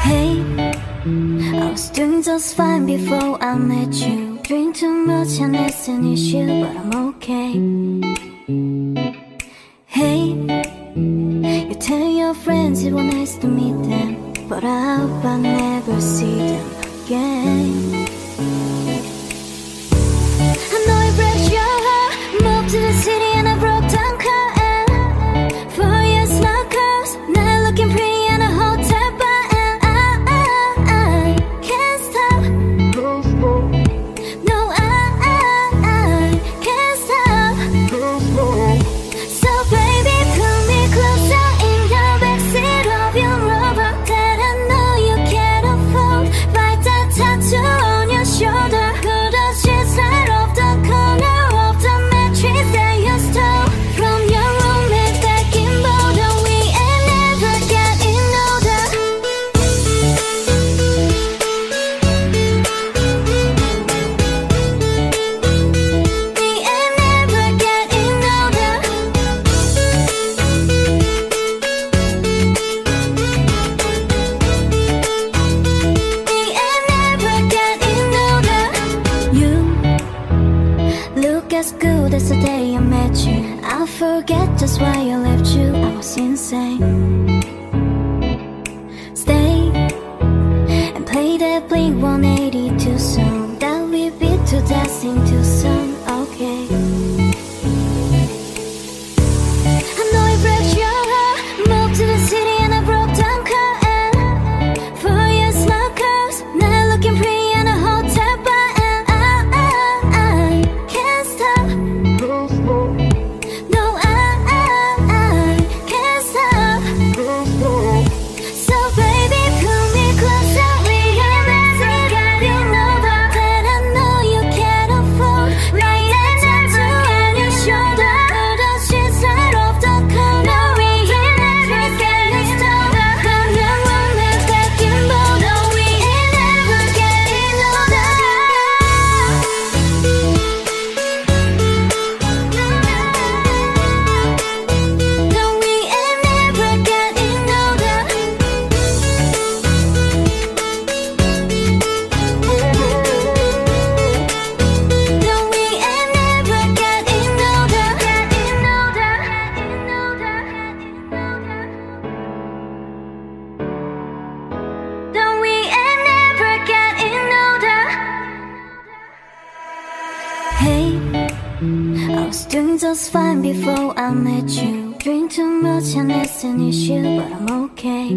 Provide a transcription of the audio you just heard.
Hey, I was doing just fine before I met you. Drink too much and it's an issue, but I'm okay. Hey, you tell your friends it was nice to meet them, but I hope I never see them again. I know it breaks your heart. Moved to the city and I broke down car. 4 years my cars, now looking pretty in a hotel bar. And I can't stop. No, I can't stop. So baby, pull me closer in the backseat of your Rover that I know you can't afford. Write that tattoo on your shoulder. Pull the sheets right off the corner of the mattress that you stole from your roommate back in Boulder. We ain't never getting older. We ain't never getting older. We ain't never getting older. You look as good as the day I met you. I forget just why I left you. I was insane. Stay and play that Blink 182 song that we beat to death in Tucson. Okay. I know it breaks your heart. Moved to the city and I broke down car. 4 years my cars, now looking pretty in a hotel bar. And I can't stop. No, I can't stop. So baby, pull me closer. We are never getting older. That I know you can't afford. Write that tattoo on your shoulder. Pull the sheets right off the corner. We ain't never getting older. From your roommate back in Boulder. We ain't never getting older. No, we ain't never getting older. No, we ain't never getting older. No, we ain't never getting older. Hey, I was doing just fine before I met you. Drink too much and it's an issue, but I'm okay.